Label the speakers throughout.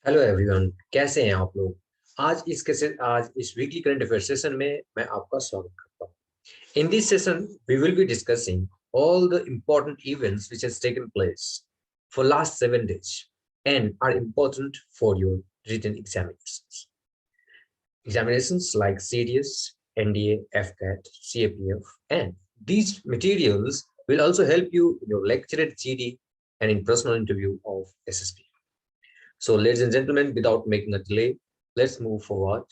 Speaker 1: Hello everyone, कैसे हैं आप लोग। आज इस वीकली करंट अफेयर सेशन में मैं आपका स्वागत करता हूं। In this session we will be discussing all the important events which has taken place for last 7 days and are important for your written examinations. Examinations like CDS, NDA, FCAT, CAPF, and these materials will also help you in your lecture at GD and in personal interview of SSB. So, ladies and gentlemen, without making a delay, let's move forward.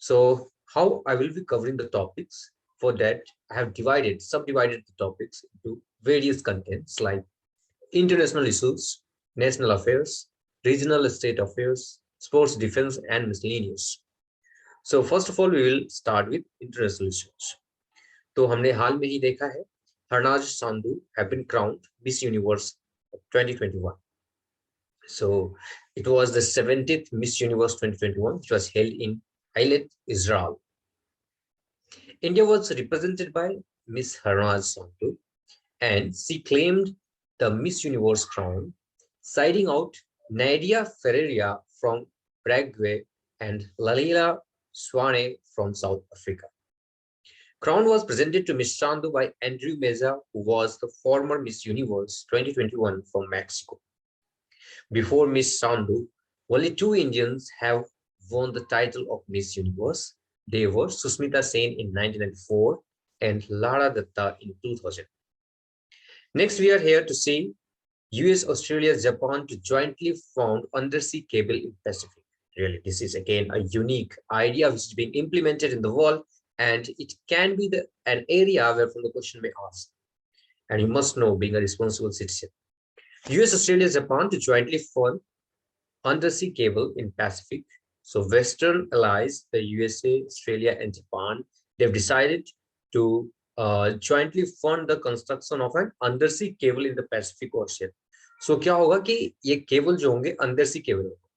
Speaker 1: So, how I will be covering the topics. For that, I have subdivided the topics into various contents like international issues, national affairs, regional state affairs, sports defense, and miscellaneous. So, first of all, we will start with international issues. तो हमने हाल में ही देखा है, Harnaaz Sandhu have been crowned Miss Universe 2021. So it was the 70th Miss Universe 2021, which was held in INET, Israel. India was represented by Miss Harnaz Santu, and she claimed the Miss Universe crown, siding out Nadia Ferreira from Paraguay and Lalila Swane from South Africa. Crown was presented to Miss Sandu by Andrew Meza, who was the former Miss Universe 2021 from Mexico. Before Miss Sandhu, only two Indians have won the title of Miss Universe. They were Susmita Sen in 1994 and Lara Datta in 2000. Next, we are here to see US, Australia, Japan to jointly found undersea cable in Pacific. Really, this is again a unique idea which is being implemented in the world, and it can be an area where from the question may ask. And you must know, being a responsible citizen. US, Australia, Japan to jointly form undersea cable in Pacific. So Western allies, the USA, Australia, and Japan, they've decided to jointly fund the construction of an undersea cable in the Pacific Ocean. So क्या होगा कि ये cable जो होंगे undersea cable होगा,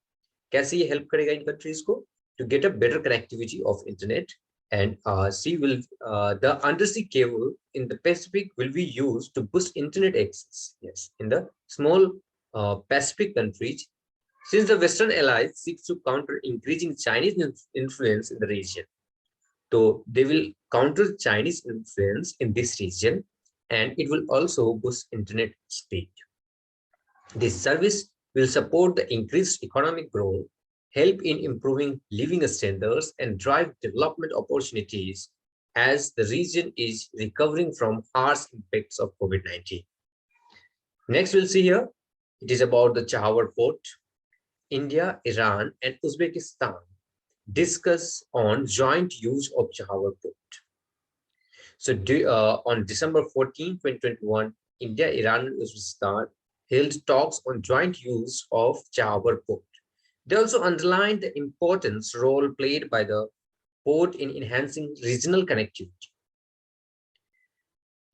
Speaker 1: कैसे ये help करेगा इन countries को to get a better connectivity of internet. And the undersea cable in the Pacific will be used to boost internet access. Yes, in the small Pacific countries, since the Western allies seek to counter increasing Chinese influence in the region. So they will counter Chinese influence in this region, and it will also boost internet speed. This service will support the increased economic growth, help in improving living standards, and drive development opportunities as the region is recovering from harsh impacts of COVID-19. Next, we'll see here, it is about the Chahawar port. India, Iran, and Uzbekistan discuss on joint use of Chahawar port. So on December 14, 2021, India, Iran, and Uzbekistan held talks on joint use of Chahawar port. They also underlined the importance role played by the port in enhancing regional connectivity.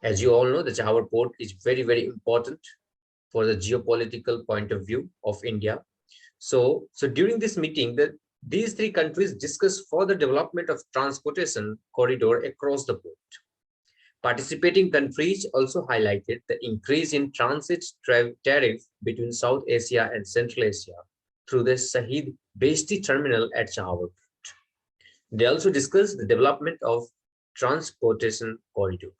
Speaker 1: As you all know, the Chahawar port is very, very important for the geopolitical point of view of India. So during this meeting, these three countries discussed further development of transportation corridor across the port. Participating countries also highlighted the increase in transit tariff between South Asia and Central Asia through the Shahid Beheshti terminal at Chahawar port. They also discussed the development of transportation corridor.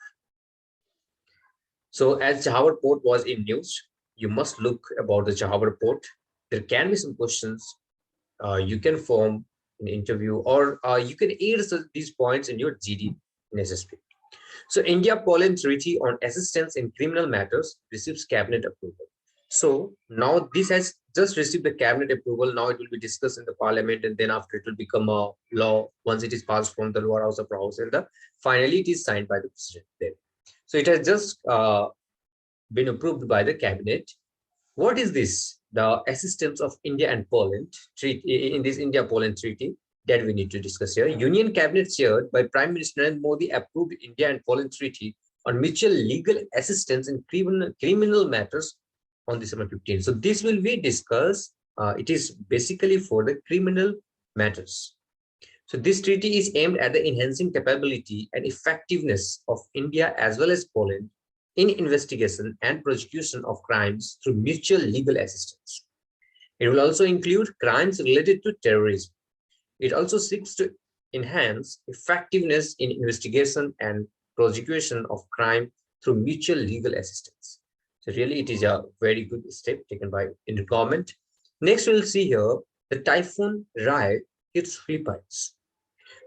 Speaker 1: So as Chahawar port was in news, you must look about the Chahawar port. There can be some questions you can form an interview, or you can add these points in your GD in SSB. So India-Poland Treaty on Assistance in Criminal Matters receives cabinet approval. So now this has just received the cabinet approval. Now it will be discussed in the parliament, and then after it will become a law once it is passed from the lower house of House, and finally it is signed by the president there. So it has just been approved by the cabinet. What is this? The assistance of India and Poland treaty in this India-Poland treaty that we need to discuss here. Union Cabinet chaired by Prime Minister Narendra Modi approved India and Poland treaty on mutual legal assistance in criminal matters on December 15. So this will be discussed. It is basically for the criminal matters. So this treaty is aimed at the enhancing capability and effectiveness of India as well as Poland in investigation and prosecution of crimes through mutual legal assistance. It will also include crimes related to terrorism. It also seeks to enhance effectiveness in investigation and prosecution of crime through mutual legal assistance. So really, it is a very good step taken by Indian government. Next, we'll see here the Typhoon Ra hits Philippines.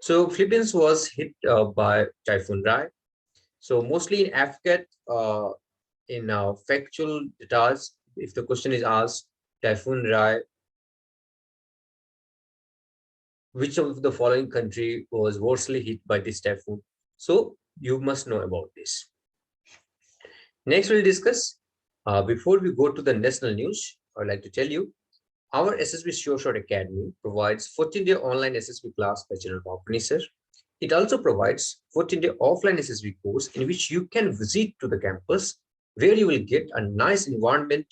Speaker 1: So Philippines was hit by Typhoon Ra. So mostly in AFCAT, in factual data, if the question is asked, Typhoon Ra, which of the following country was worstly hit by this typhoon? So you must know about this. Next, we'll discuss. Before we go to the national news, I'd like to tell you, our SSB Short Academy provides 14-day online SSB class by General Bhakuni sir. It also provides 14-day offline SSB course in which you can visit to the campus, where you will get a nice environment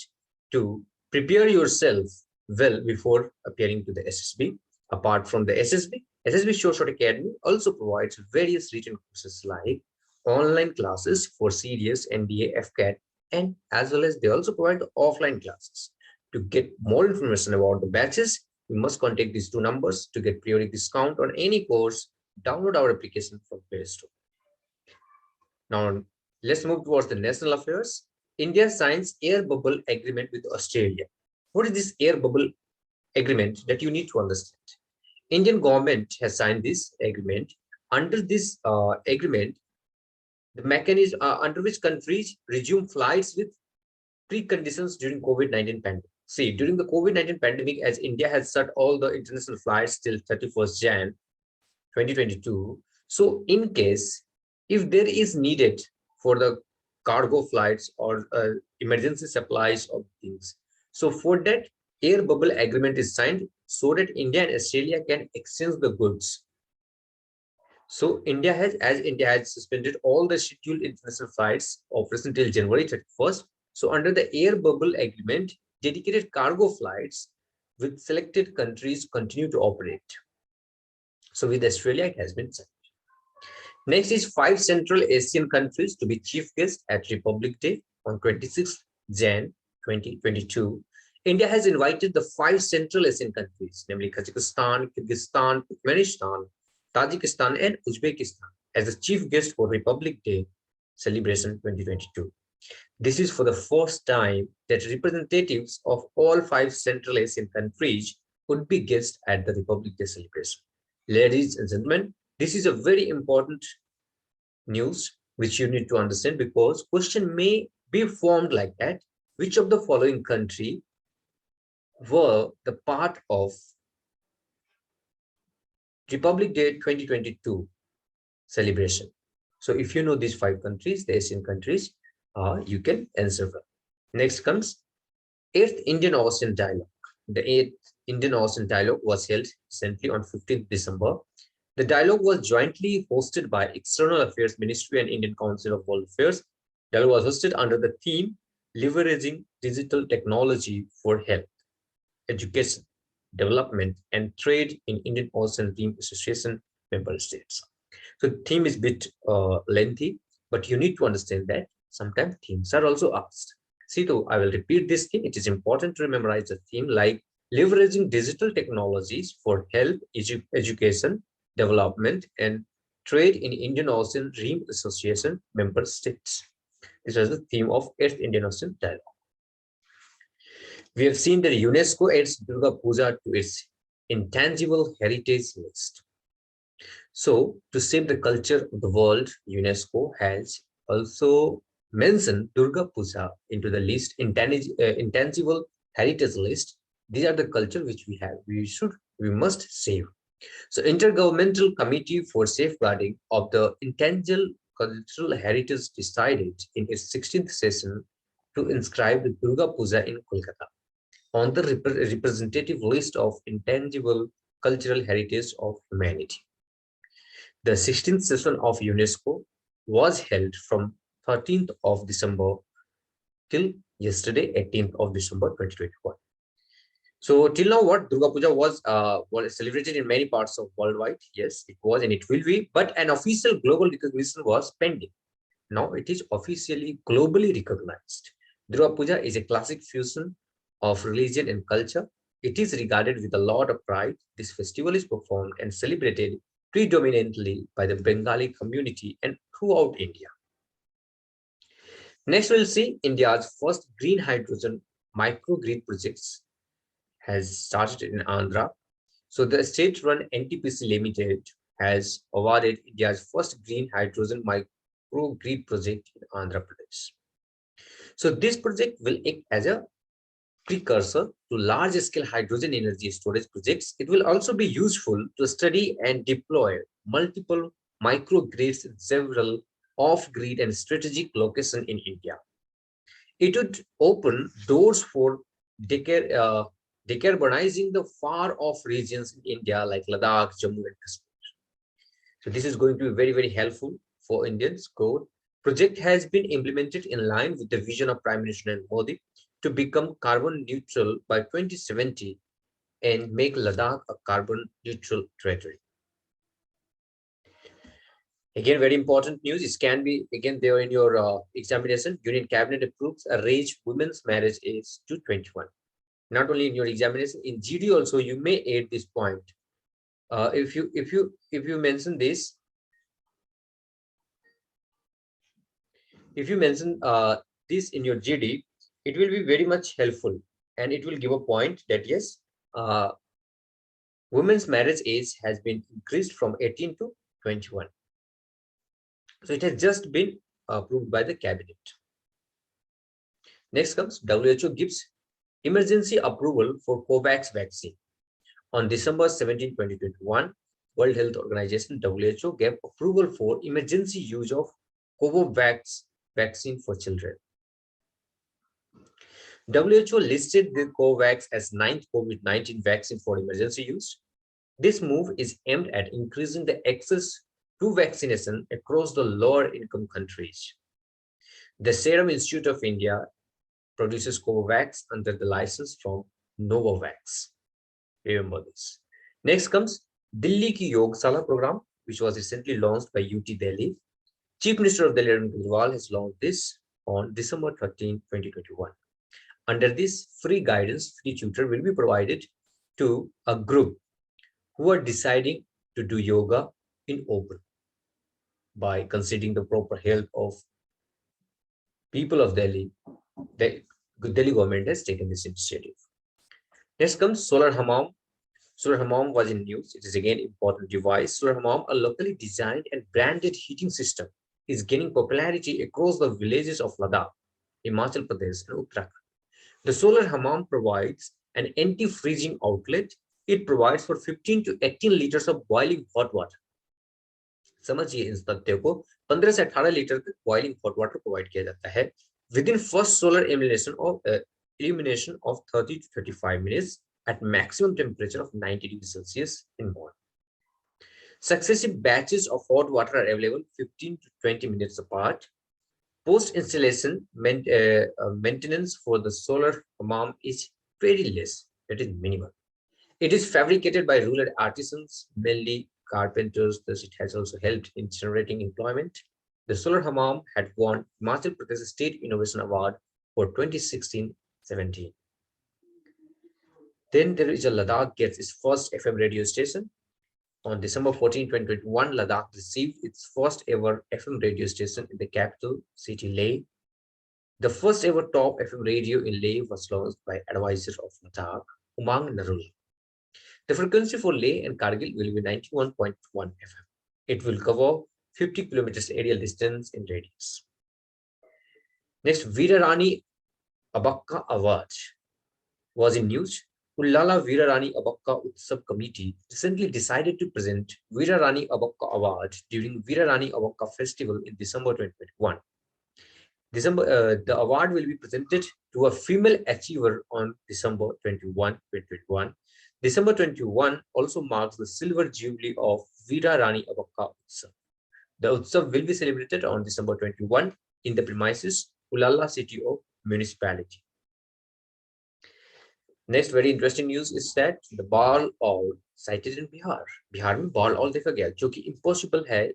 Speaker 1: to prepare yourself well before appearing to the SSB. Apart from the SSB Short Academy also provides various written courses like online classes for serious NBA, AFCAT, and as well as they also provide offline classes. To get more information about the batches, you must contact these two numbers to get periodic discount on any course. Download our application from Play Store. Now, let's move towards the national affairs. India signs air bubble agreement with Australia. What is this air bubble agreement that you need to understand? Indian government has signed this agreement. Under this agreement, the mechanism under which countries resume flights with preconditions during COVID-19 pandemic. See, during the COVID-19 pandemic, as India has shut all the international flights till 31st Jan 2022. So in case, if there is needed for the cargo flights or emergency supplies of things, so for that, air bubble agreement is signed so that India and Australia can exchange the goods. So India has suspended all the scheduled international flights operation till January 31st. So under the air bubble agreement, dedicated cargo flights with selected countries continue to operate. So with Australia, it has been signed. Next is 5 Central Asian countries to be chief guests at Republic Day on 26th Jan 2022. India has invited the 5 Central Asian countries, namely Kazakhstan, Kyrgyzstan, Turkmenistan, Tajikistan, and Uzbekistan, as the chief guest for Republic Day celebration 2022. This is for the first time that representatives of all 5 Central Asian countries would be guests at the Republic Day celebration. Ladies and gentlemen, this is a very important news which you need to understand, because question may be formed like that. Which of the following country were the part of Republic Day 2022 celebration? So if you know these 5 countries, the Asian countries, you can answer well. Next comes 8th Indian Ocean Dialogue. The 8th Indian Ocean Dialogue was held recently on 15th December. The dialogue was jointly hosted by External Affairs Ministry and Indian Council of World Affairs. The dialogue was hosted under the theme Leveraging Digital Technology for Health, Education, Development, and Trade in Indian Ocean Rim Association member states. So the theme is a bit lengthy, but you need to understand that sometimes themes are also asked. See, though, I will repeat this theme. It is important to memorize the theme like leveraging digital technologies for health, education, development, and trade in Indian Ocean Rim Association member states. This was the theme of 8th Indian Ocean Dialogue. We have seen that UNESCO adds Durga Puja to its intangible heritage list. So, to save the culture of the world, UNESCO has also mentioned Durga Puja into the list, intangible heritage list. These are the culture which we have. We must save. So, Intergovernmental Committee for Safeguarding of the Intangible Cultural Heritage decided in its 16th session to inscribe the Durga Puja in Kolkata on the representative list of intangible cultural heritage of humanity. The 16th session of UNESCO was held from 13th of December till yesterday, 18th of December 2021. So till now, what Durga Puja was celebrated in many parts of worldwide. Yes, it was and it will be, but an official global recognition was pending. Now it is officially globally recognized. Durga Puja is a classic fusion of religion and culture. it is regarded with a lot of pride. This festival is performed and celebrated predominantly by the Bengali community and throughout India. Next, we'll see India's first green hydrogen microgrid projects has started in Andhra. So the state-run NTPC Limited has awarded India's first green hydrogen microgrid project in Andhra Pradesh. So this project will act as a precursor to large-scale hydrogen energy storage projects. It will also be useful to study and deploy multiple microgrids in several off-grid and strategic locations in India. It would open doors for decarbonizing the far-off regions in India like Ladakh, Jammu and Kashmir. So this is going to be very, very helpful for Indians. Code project has been implemented in line with the vision of Prime Minister Modi to become carbon neutral by 2070 and make Ladakh a carbon neutral territory. Again, very important news. It can be again there in your examination. Union Cabinet approves a raise women's marriage age to 21. Not only in your examination, in GD also you may add this point. If you mention this, if you mention this in your GD, it will be very much helpful, and it will give a point that yes, women's marriage age has been increased from 18 to 21. So it has just been approved by the cabinet. Next comes WHO gives emergency approval for COVAX vaccine. On December 17, 2021, World Health Organization WHO gave approval for emergency use of COVAX vaccine for children. WHO listed the COVAX as 9th COVID-19 vaccine for emergency use. This move is aimed at increasing the access to vaccination across the lower income countries. The Serum Institute of India produces COVAX under the license from Novavax. Remember this. Next comes Delhi Ki Yogsala program, which was recently launched by UT Delhi. Chief Minister of Delhi Arvind Kejriwal has launched this on December 13, 2021. Under this, free guidance, free tutor will be provided to a group who are deciding to do yoga in open by considering the proper health of people of Delhi. The Delhi government has taken this initiative. Next comes Solarhammam. Solarhammam was in news. It is again important device. Solarhammam, a locally designed and branded heating system, is gaining popularity across the villages of Ladakh, Himachal Pradesh, and Uttarakhand. The Solarhammam provides an anti-freezing outlet. It provides for 15 to 18 liters of boiling hot water. समझिए इन तथ्यों को 15 से 18 litre तक boiling hot water provide किया जाता है within first solar illumination of 30 to 35 minutes at maximum temperature of 90 degrees Celsius in morning. Successive batches of hot water are available 15 to 20 minutes apart. Post-installation maintenance for the solar hammam is very less, it is minimal. It is fabricated by rural artisans, mainly carpenters, thus it has also helped in generating employment. The solar hammam had won Himachal Pradesh State Innovation Award for 2016-17. Then there is a Ladakh gets its first FM radio station. On December 14, 2021, Ladakh received its first ever FM radio station in the capital city Leh. The first ever top FM radio in Leh was launched by advisor of Ladakh, Umang Narul. The frequency for Leh and Kargil will be 91.1 FM. It will cover 50 kilometers aerial distance in radius. Next, Veerarani Abakka Award was in news. Ullala Veerarani Abakka Utsav Committee recently decided to present Veerarani Abakka Award during Veerarani Abakka Festival in December 2021. The award will be presented to a female achiever on December 21, 2021. December 21 also marks the silver jubilee of Veerarani Abakka Utsav. The Utsav will be celebrated on December 21 in the premises Ullala City of Municipality. Next very interesting news is that the ball owl sighted in Bihar. Bihar में ball owl देखा गया जो कि impossible है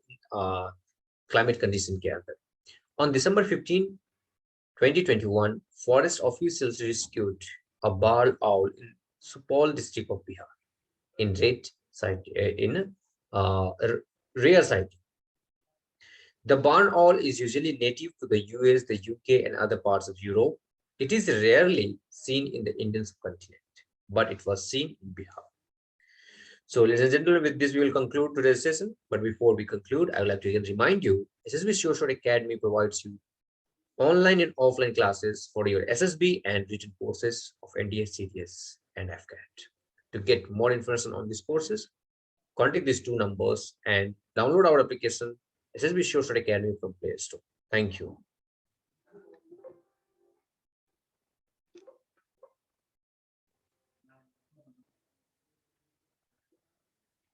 Speaker 1: climate condition के अंदर. On December 15, 2021, forest officials rescued a ball owl in Supal district of Bihar, in rare site. The barn owl is usually native to the US, the UK, and other parts of Europe. It is rarely seen in the Indian subcontinent, but it was seen in Bihar. So, ladies and gentlemen, with this, we will conclude today's session. But before we conclude, I would like to again remind you, SSB Short Academy provides you online and offline classes for your SSB and written courses of NDA, CDS, and AFCAT. To get more information on these courses, contact these two numbers and download our application SSB Short Academy from Play Store. Thank you.